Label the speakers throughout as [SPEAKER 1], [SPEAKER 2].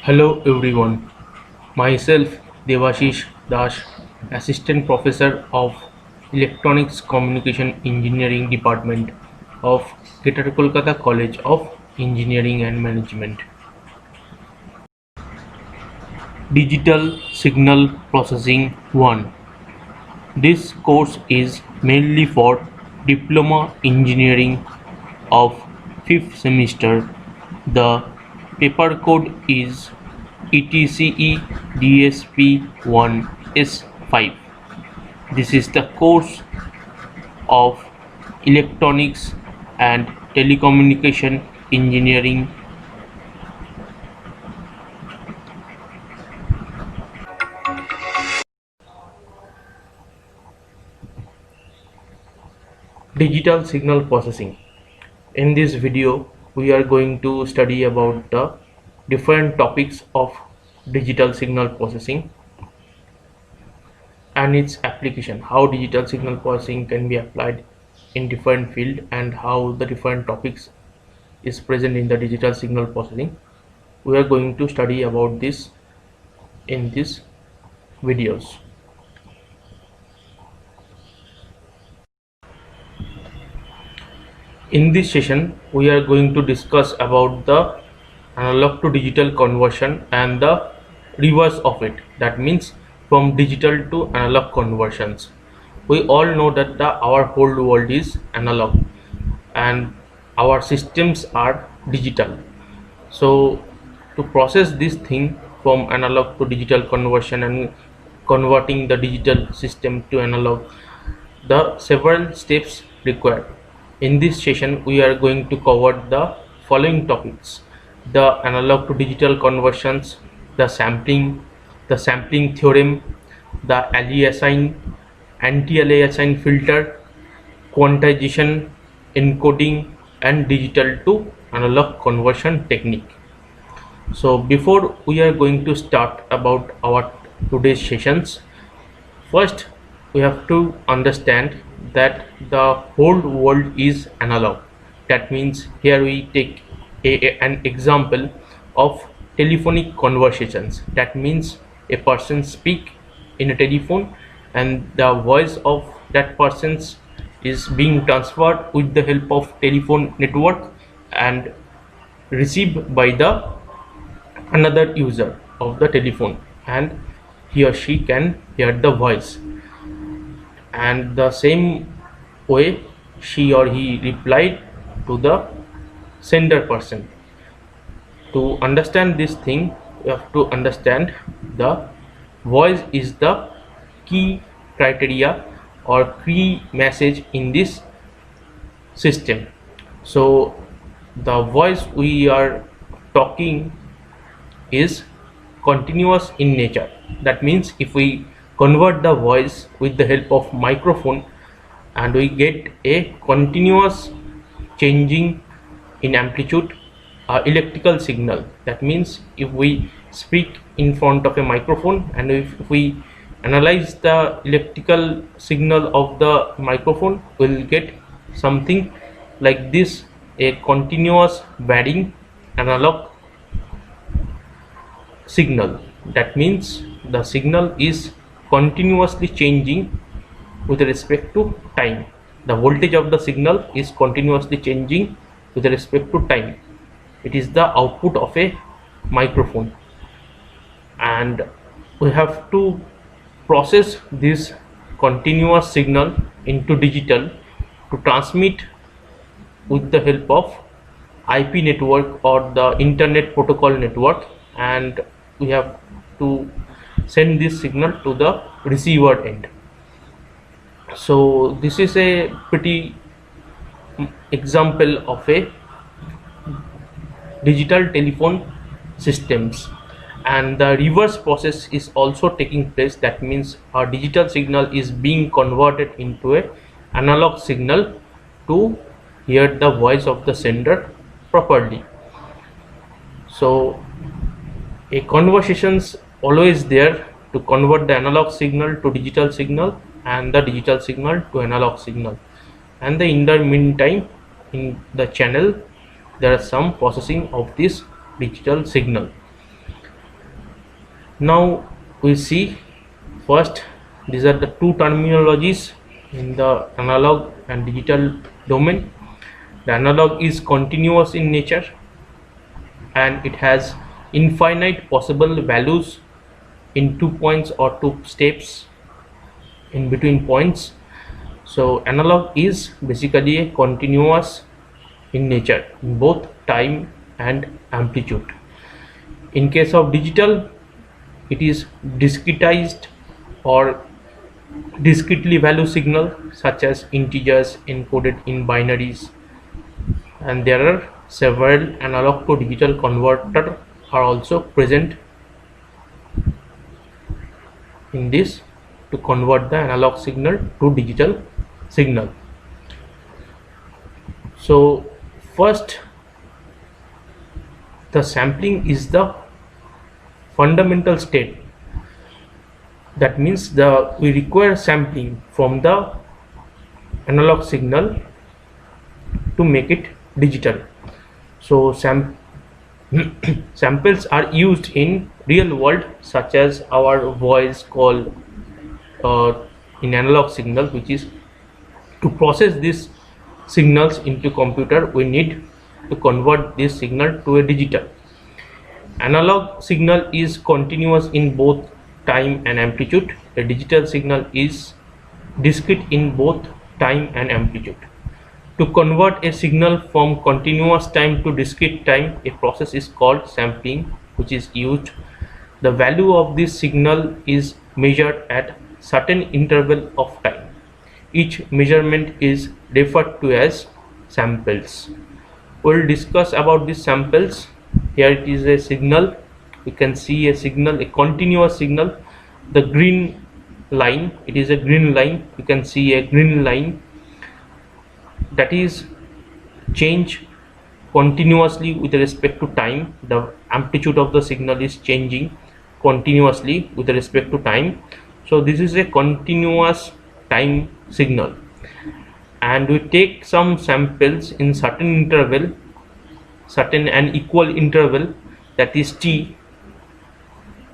[SPEAKER 1] Hello everyone, myself Devashish Das, Assistant Professor of Electronics Communication Engineering Department of Greater Kolkata College of Engineering and Management. Digital Signal Processing 1. This course is mainly for Diploma Engineering of 5th semester. The paper code is ETCE DSP1S5. This is the course of Electronics and Telecommunication Engineering. Digital signal processing. In this video, we are going to study about the different topics of digital signal processing and its application, how digital signal processing can be applied in different field and how the different topics is present in the digital signal processing. We are going to study about this in these videos. In this session, we are going to discuss about the analog to digital conversion and the reverse of it. That means from digital to analog conversions. We all know that our whole world is analog and our systems are digital. So to process this thing from analog to digital conversion and converting the digital system to analog, the several steps required. In this session, we are going to cover the following topics: the analog to digital conversions, the sampling theorem, the aliasing, anti-aliasing filter, quantization, encoding, and digital to analog conversion technique. So before we are going to start about our today's sessions, first we have to understand that the whole world is analog. That means here we take an example of telephonic conversations. That means a person speak in a telephone and the voice of that person's is being transferred with the help of telephone network and received by the another user of the telephone, and he or she can hear the voice, and the same way she or he replied to the sender person. To understand this thing, you have to understand the voice is the key criteria or key message in this system. So the voice we are talking is continuous in nature. That means if we convert the voice with the help of microphone and we get a continuous changing in amplitude electrical signal. That means if we speak in front of a microphone and if we analyze the electrical signal of the microphone, we'll get something like this, a continuous varying analog signal. That means the signal is continuously changing with respect to time. The voltage of the signal is continuously changing with respect to time. It is the output of a microphone, and we have to process this continuous signal into digital to transmit with the help of IP network or the internet protocol network, and we have to send this signal to the receiver end. So this is a pretty example of a digital telephone systems, and the reverse process is also taking place. That means a digital signal is being converted into a analog signal to hear the voice of the sender properly. So a conversations always there to convert the analog signal to digital signal and the digital signal to analog signal, and in the meantime in the channel there is some processing of this digital signal. Now we see first, these are the two terminologies in the analog and digital domain. The analog is continuous in nature and it has infinite possible values in 2 points or 2 steps in between points. So analog is basically a continuous in nature in both time and amplitude. In case of digital, it is discretized or discretely value signal such as integers encoded in binaries, and there are several analog to digital converter are also present in this to convert the analog signal to digital signal. So first, the sampling is the fundamental state. That means we require sampling from the analog signal to make it digital. So samples are used in real world, such as our voice call in analog signal, which is to process these signals into computer we need to convert this signal to a digital. Analog signal is continuous in both time and amplitude. A digital signal is discrete in both time and amplitude. To convert a signal from continuous time to discrete time, a process is called sampling, which is used. The value of this signal is measured at certain interval of time. Each measurement is referred to as samples. We'll discuss about these samples. Here it is a signal. We can see a signal, a continuous signal. The green line, it is a green line. You can see a green line that is change continuously with respect to time. The amplitude of the signal is changing continuously with respect to time. So this is a continuous time signal, and we take some samples in certain interval, certain and equal interval, that is t.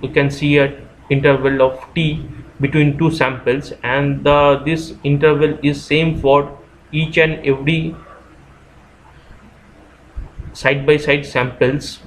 [SPEAKER 1] We can see a interval of t between two samples, and this interval is same for each and every side by side samples.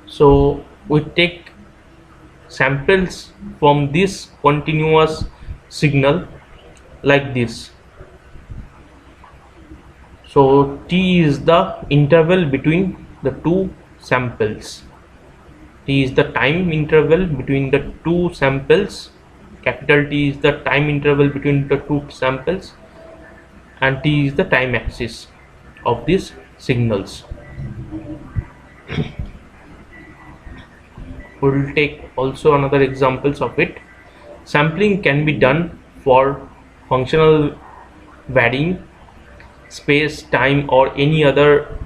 [SPEAKER 1] So we take samples from this continuous signal like this. So t is the interval between the two samples. T is the time interval between the two samples. Capital T is the time interval between the two samples, and t is the time axis of these signals. We will take also another examples of it. Sampling can be done for functional varying space, time, or any other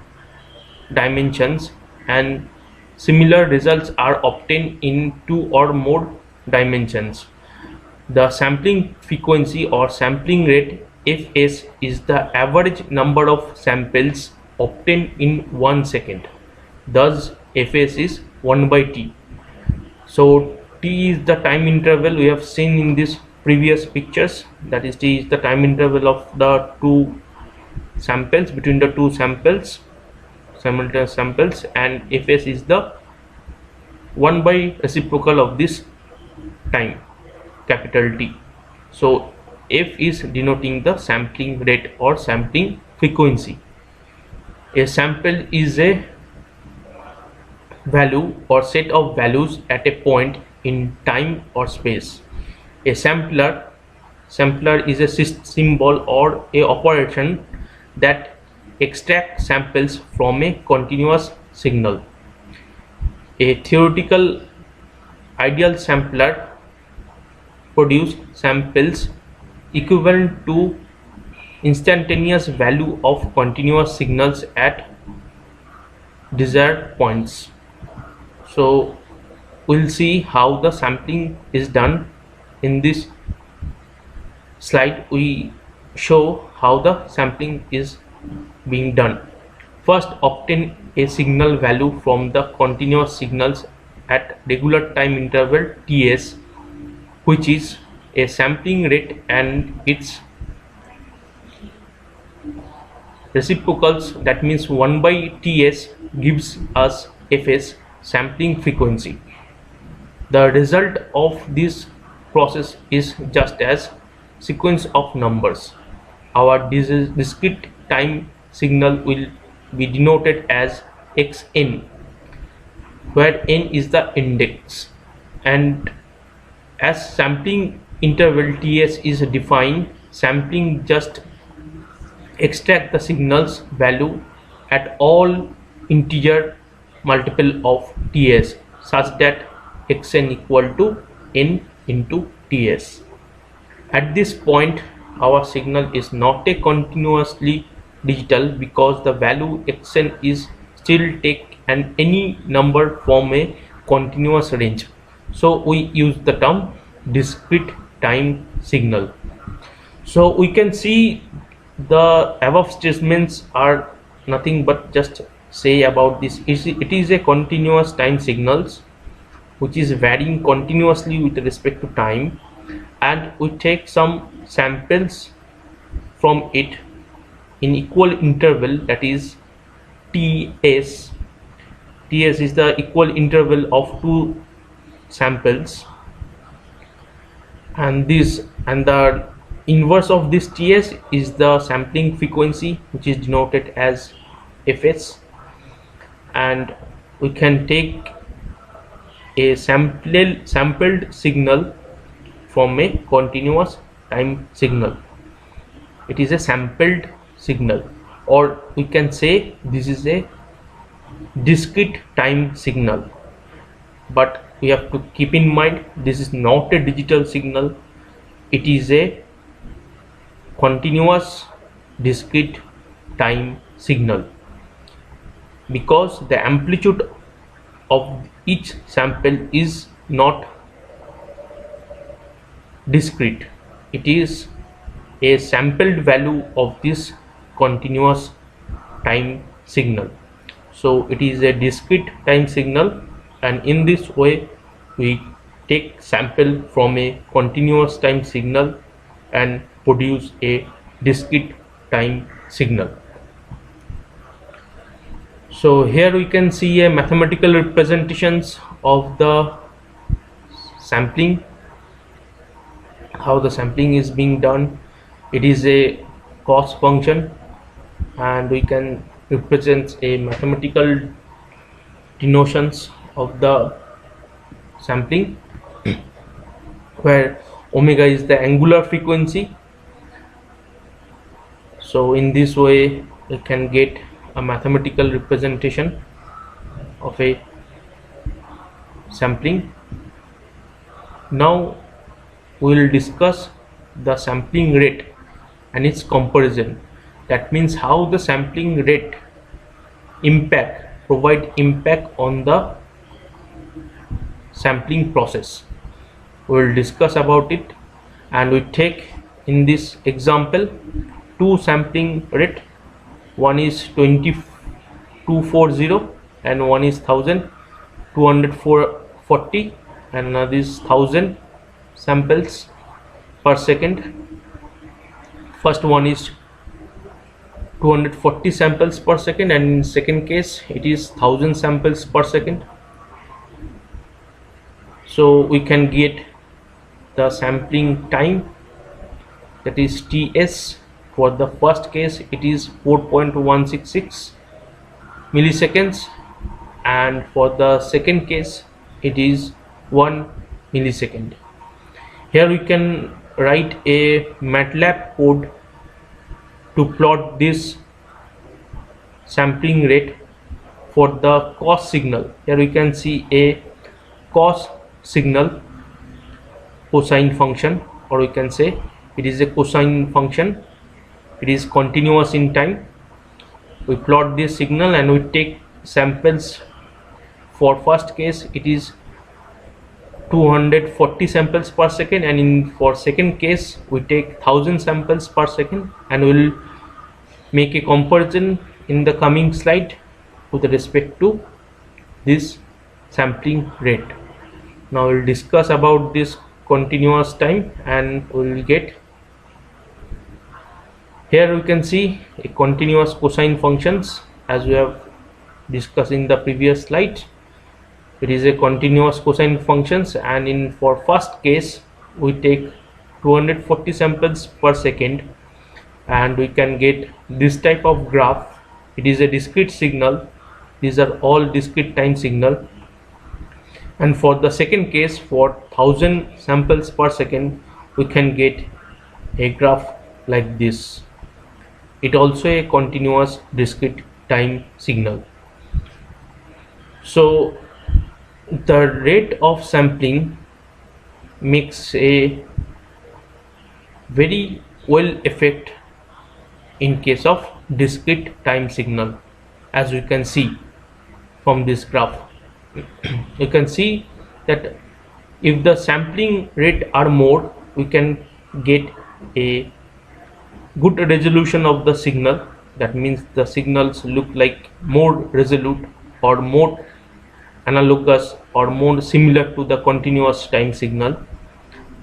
[SPEAKER 1] dimensions, and similar results are obtained in two or more dimensions. The sampling frequency or sampling rate, Fs, is the average number of samples obtained in 1 second. Thus Fs is 1 by t. So t is the time interval we have seen in this previous pictures, that is t is the time interval of the two samples, between the two samples, simultaneous samples, and Fs is the 1 by reciprocal of this time, capital T. So F is denoting the sampling rate or sampling frequency. A sample is a value or set of values at a point in time or space. A sampler is a symbol or a operation that extracts samples from a continuous signal. A theoretical ideal sampler produces samples equivalent to instantaneous value of continuous signals at desired points. So we'll see how the sampling is done. In this slide we show how the sampling is being done. First, obtain a signal value from the continuous signals at regular time interval Ts, which is a sampling rate and its reciprocals, that means 1 by Ts gives us Fs, sampling frequency. The result of this process is just as sequence of numbers. Our discrete time signal will be denoted as xn, where n is the index, and as sampling interval Ts is defined, sampling just extract the signal's value at all integer multiple of Ts such that xn equal to n into Ts. At this point, our signal is not a continuously digital because the value xn is still take any number from a continuous range. So we use the term discrete time signal. So we can see the above statements are nothing but just say about this. It is a continuous time signals which is varying continuously with respect to time, and we take some samples from it in equal interval, that is Ts. Ts is the equal interval of two samples, and the inverse of this Ts is the sampling frequency, which is denoted as Fs, and we can take a sampled signal from a continuous time signal. It is a sampled signal, or we can say this is a discrete time signal, but we have to keep in mind this is not a digital signal, it is a continuous discrete time signal, because the amplitude of each sample is not discrete, it is a sampled value of this continuous time signal. So it is a discrete time signal, and in this way we take sample from a continuous time signal and produce a discrete time signal. So here we can see a mathematical representations of the sampling, how the sampling is being done. It is a cost function, and we can represent a mathematical denotions of the sampling, where omega is the angular frequency. So in this way we can get a mathematical representation of a sampling. Now we will discuss the sampling rate and its comparison. That means how the sampling rate provide impact on the sampling process. We will discuss about it, and we take in this example two sampling rate. One is 2240 and one is 1240, and another is 1000 samples per second. First one is 240 samples per second, and in second case it is 1000 samples per second. So we can get the sampling time, that is Ts. For the first case it is 4.166 milliseconds, and for the second case it is 1 millisecond. Here we can write a MATLAB code to plot this sampling rate for the cos signal. Here we can see a cos signal cosine function, or we can say it is a cosine function. It is continuous in time. We plot this signal and we take samples. For first case it is 240 samples per second, and for second case we take 1000 samples per second, and we will make a comparison in the coming slide with respect to this sampling rate. Now we'll discuss about this continuous time, and we will get here we can see a continuous cosine functions as we have discussed in the previous slide. It is a continuous cosine functions, and in for first case we take 240 samples per second, and we can get this type of graph. It is a discrete signal. These are all discrete time signal. And for the second case, for 1000 samples per second, we can get a graph like this. It also a continuous discrete time signal. So the rate of sampling makes a very well effect in case of discrete time signal, as we can see from this graph. You can see that if the sampling rate are more, we can get a good resolution of the signal. That means the signals look like more resolute or more analogous or more similar to the continuous time signal.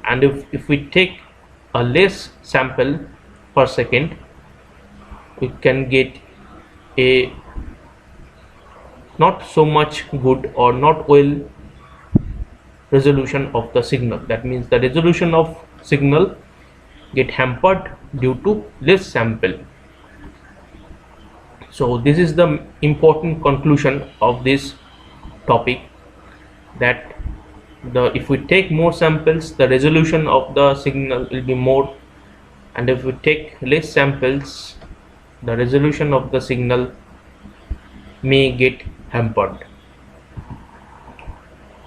[SPEAKER 1] And if we take a less sample per second, we can get a not so much good or not well resolution of the signal. That means the resolution of signal get hampered due to less sample. So this is the important conclusion of this topic, that if we take more samples, the resolution of the signal will be more, and if we take less samples, the resolution of the signal may get hampered.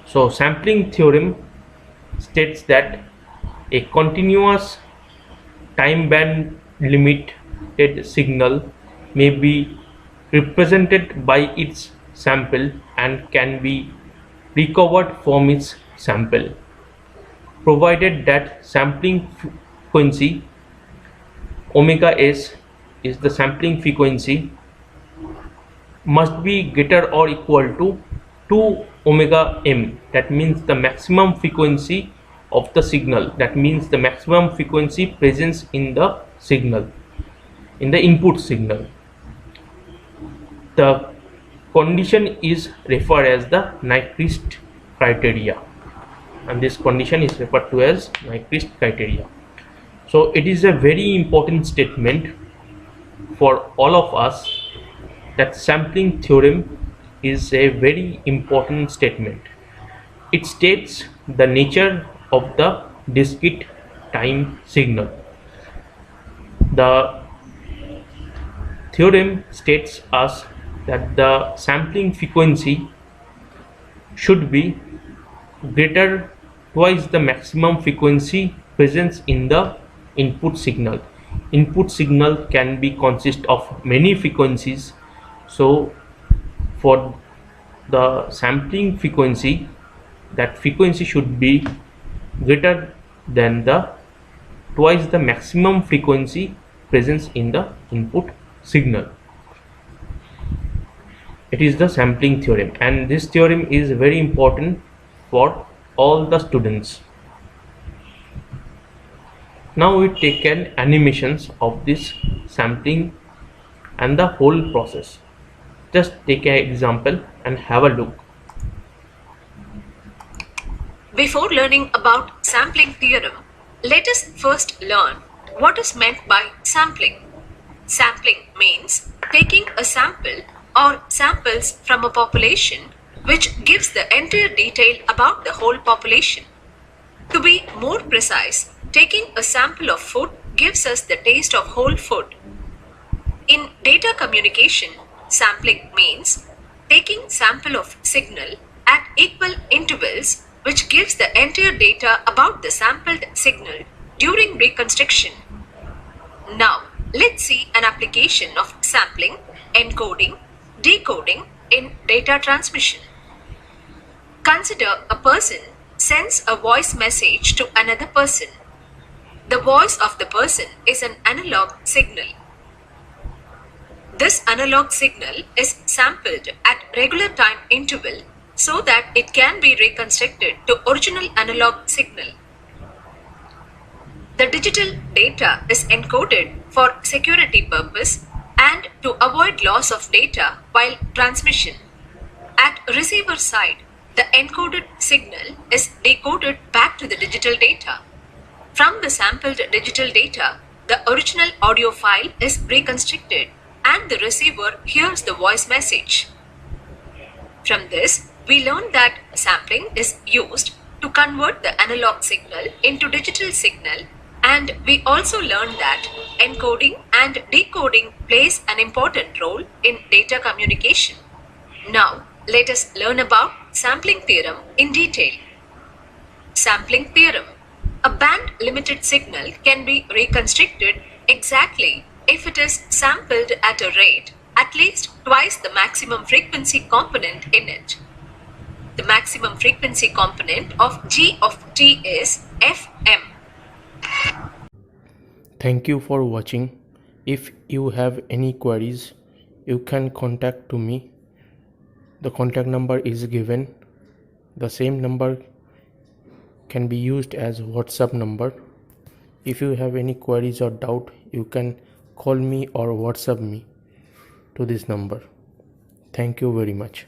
[SPEAKER 1] So sampling theorem states that a continuous time band limited signal may be represented by its sample and can be recovered from its sample, provided that sampling frequency omega s is the sampling frequency must be greater or equal to 2 omega m. That means the maximum frequency of the signal. That means the maximum frequency presence in the signal, in the input signal. The condition is referred as the Nyquist criteria, and this condition is referred to as Nyquist criteria. So it is a very important statement for all of us, that sampling theorem is a very important statement. It states the nature of the discrete time signal. The theorem states us that the sampling frequency should be greater twice the maximum frequency presence in the input signal. Input signal can be consist of many frequencies, so for the sampling frequency, that frequency should be greater than the twice the maximum frequency presence in the input signal. It is the sampling theorem, and this theorem is very important for all the students. Now we take an animations of this sampling and the whole process. Just take an example and have a look.
[SPEAKER 2] Before learning about sampling theorem, let us first learn what is meant by sampling. Sampling means taking a sample or samples from a population which gives the entire detail about the whole population. To be more precise, taking a sample of food gives us the taste of whole food. In data communication, sampling means taking sample of signal at equal intervals which gives the entire data about the sampled signal during reconstruction. Now, let's see an application of sampling, encoding, decoding in data transmission. Consider a person sends a voice message to another person. The voice of the person is an analog signal. This analog signal is sampled at regular time interval so that it can be reconstructed to original analog signal. The digital data is encoded for security purpose and to avoid loss of data while transmission. At receiver side, the encoded signal is decoded back to the digital data. From the sampled digital data, the original audio file is reconstructed and the receiver hears the voice message. From this, we learned that sampling is used to convert the analog signal into digital signal, and we also learned that encoding and decoding plays an important role in data communication. Now, let us learn about sampling theorem in detail. Sampling theorem. A band-limited signal can be reconstructed exactly if it is sampled at a rate at least twice the maximum frequency component in it. The maximum frequency component of G of t is Fm.
[SPEAKER 1] Thank you for watching. If you have any queries, you can contact to me. The contact number is given. The same number can be used as WhatsApp number. If you have any queries or doubt, you can call me or WhatsApp me to this number. Thank you very much.